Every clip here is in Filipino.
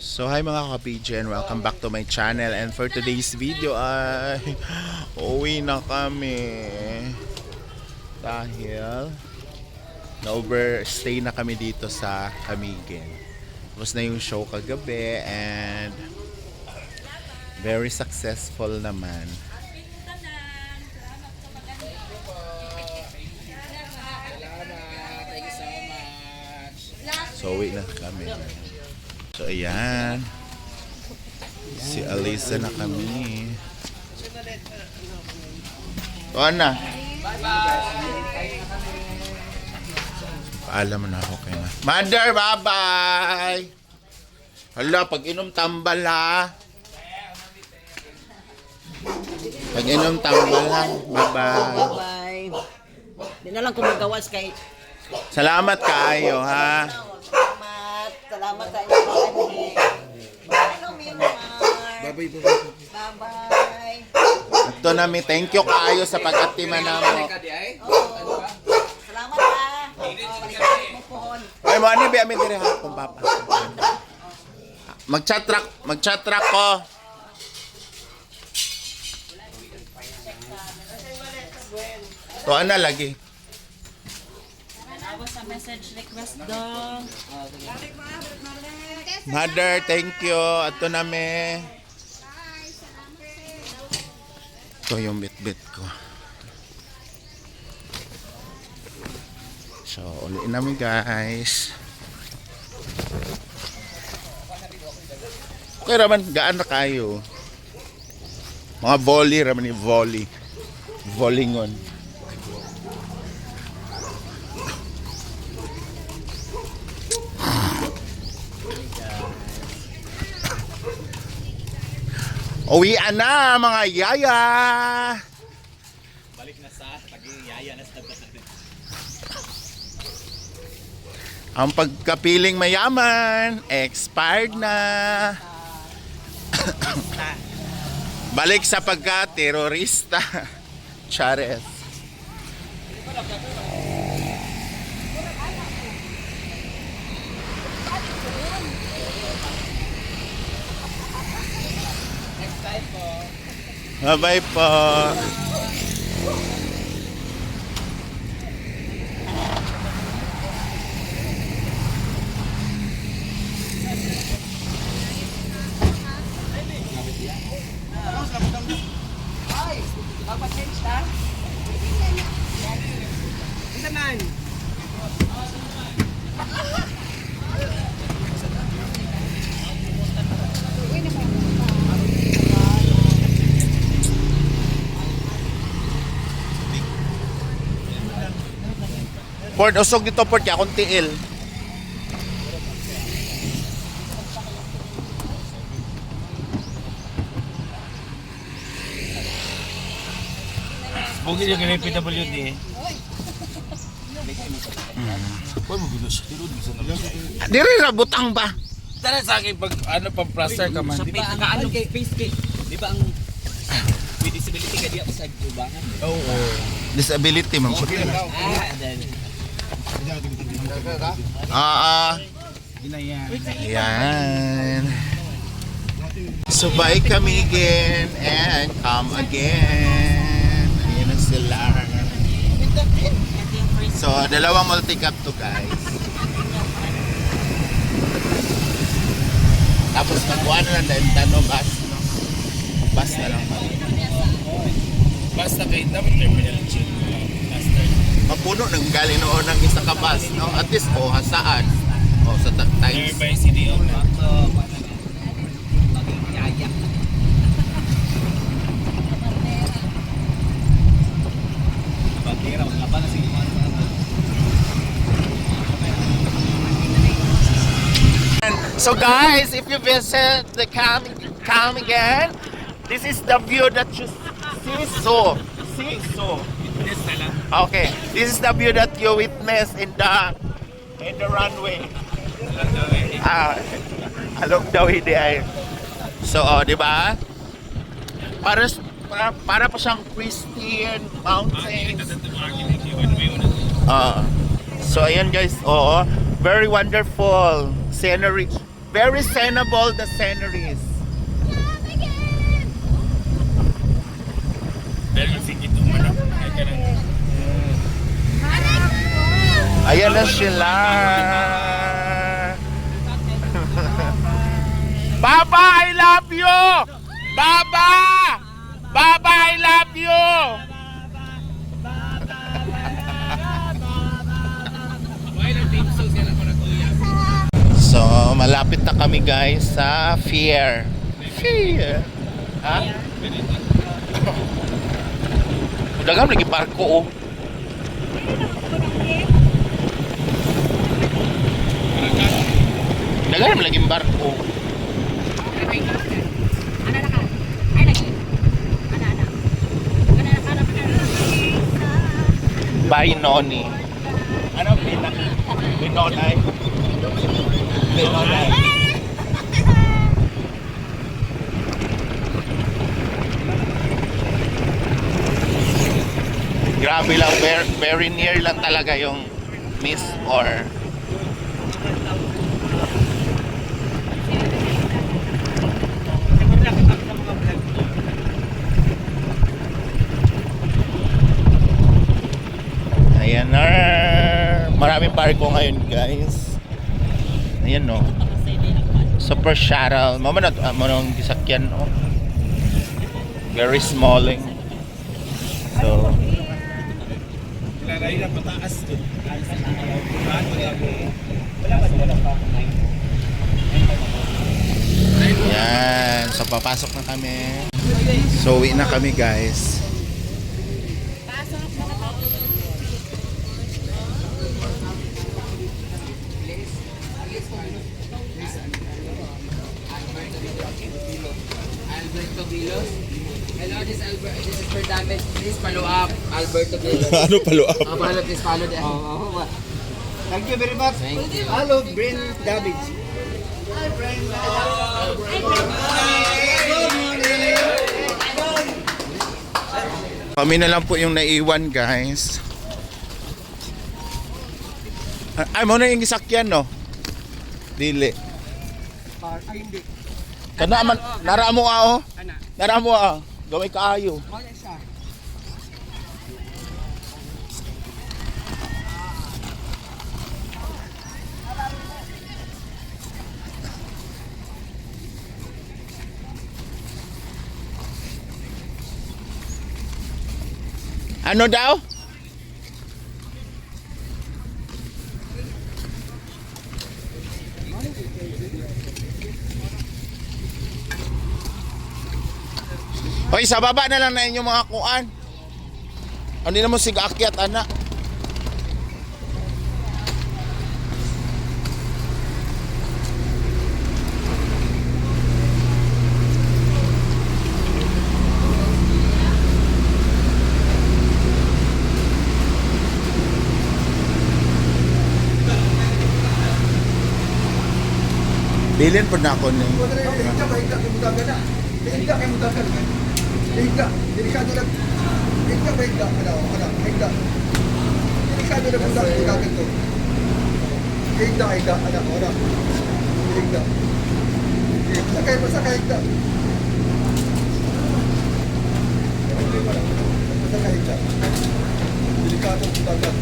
So hi mga ka-PGN, welcome back to my channel, and for today's video ay uwi na kami dahil na-overstay na kami dito sa Camiguin. Tapos na yung show kagabi and very successful naman. So uwi na kami. So ayan, si Alisa na kami. Tuan na. Paalam na ako kayo na. Mother, bye-bye! Hala, pag inom tambal ha. Pag inom tambal ha. Bye-bye. Bye-bye. Di na lang kung magawas kay... Salamat kayo ha. Salamat sa inyo. Hello, Myanmar. Bye-bye. Bye-bye. Ito namin, thank you kayo sa pag-atima na mo. Oh, salamat ha. Balikan mo pohon. Ay, mo ano ba amin dire ha kung papa. Mag-chat track ko. Tuan na lagi. Ako sa message request dong. Mother, thank you. Ato na me. Ito yung bit-bit ko. So, uliin namin guys. Okay raman, gaan na kayo. Mga volley raman ni volley. Volleyingon. Uwian na mga yaya. Balik na sa pag-yaya na sa Ang pagkapiling mayaman expired na. Balik sa pagka-terorista. Chares. Bye-bye po. Magpa-change ta? Isa man. Port, usog dito port kaya akong tiil. Bugil yung PWD. Kuy mo gulo siya. Tiro bisa na. Diri ra butang ba? Tara sa akin pag ano pang plaster ka man. Di ba ang ano kay face cake? Di ba ang with disability ka diya sa gubangan? Oo. Disability man po. Ginayan. Ayan. So bye kami again and come again. Ayan na sila. So dalawang multi-cup to guys. Tapos nakuha na lang dahil tanong bus. Bus na lang. Basta kay dapat terminal chin. Plaster. Mapuno ng galing noon ng isa ka bus, no? At least, hasaan. Sa times. Nearby CDO na. Yaya. Bandera wala pa na sige. So guys, if you visit the Camiguin, this is the view that you see. So. Okay, this is the view that you witness in the runway. Along the way di So, di ba? Para pa siyang pristine mountains. So ayan guys, very wonderful scenery. Very scenable the sceneries. Dahil masigit yung manok. Ay, ka nang... Ayan na sila. Baba, I love you! Baba! Baba, I love you! So, malapit na kami guys sa fair. Fair. Ha? Dagang lagi parko oh. Dagang lagi barko. By Noni. Ano pinak? Binonay. Binonay. Grabe lang, very near lang talaga yung miss or ayan na. Maraming parko ngayon guys. Ayan no. Super shuttle. Mama na manong gisakyan no. Very smalling. So Laray na pataas to. yan. So papasok na kami. So uwi na kami guys. Alberto Vilos. Hello, this is Albert. This is for damage. Please follow up, Alberto Vilos. Ano palo up? Follow, please follow them. Thank you very much. Hello, Brain Davids. Hi, Brain. Kami na lang po yung naiwan guys. Ay mo na yung gisakyan no. Dili. Ay, hindi. Kana man nara mo ah oh. Nara mo ah. Gaway kaayo. Wala siya. Ano daw? Hoy, sa baba na lang na inyong mga kuan. Ano na mo sig akyat ana? Bilin po na ako ni. Higda ba? Higda kayo mutagan na. Higda kayo mutagan. Higda. Delikado lang. Higda ba? Higda. Ano? Higda. Delikado lang mutagan to. Higda. Higda. Ano? Higda. Higda kayo. Basta kayo higda. Basta kayo higda. Delikado mutagan.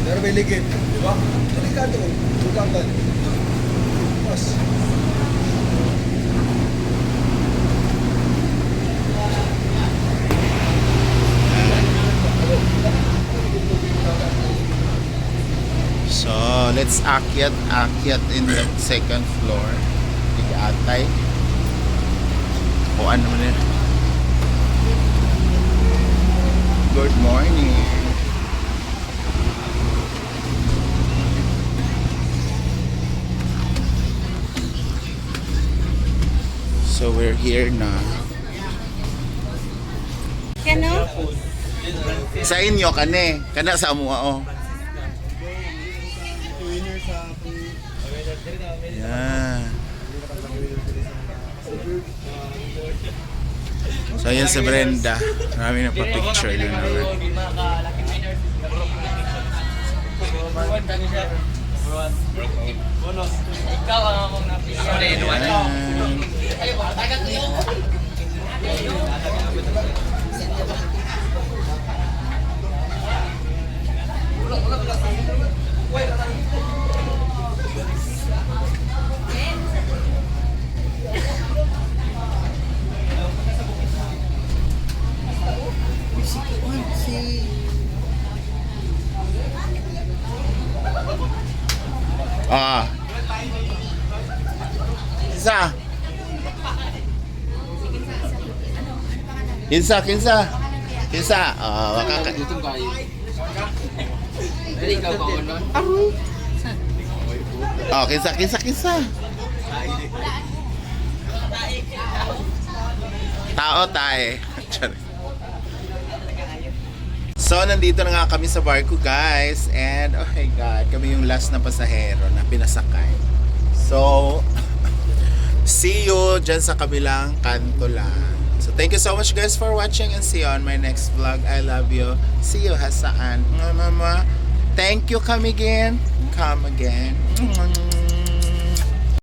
Pero may ligid. Di ba? Delikado mutagan. Mas. So, let's akyat in the second floor. Tiga-atay. O ano man yun? Good morning. So, we're here na. Kano? Sa inyo, kane. Kana sa amuha, oh. Yan. So, yan si Brenda. Marami na pa-picture yun naman. Ikaw ang among napili. Ayan. Ah. Kinsa? Kinsa, kinsa? Kinsa? Ah, makaka... Gutom kayo. Dali ikaw ba unon? Oh, kinsa, kinsa, kinsa? Tao, tae. So, nandito na nga kami sa barko, guys. And, oh my God, kami yung last na pasahero na pinasakay. So, see you dyan sa kabilang kanto lang. So, thank you so much, guys, for watching. And see you on my next vlog. I love you. See you, hasaan. Mama. Thank you, come again. Come again.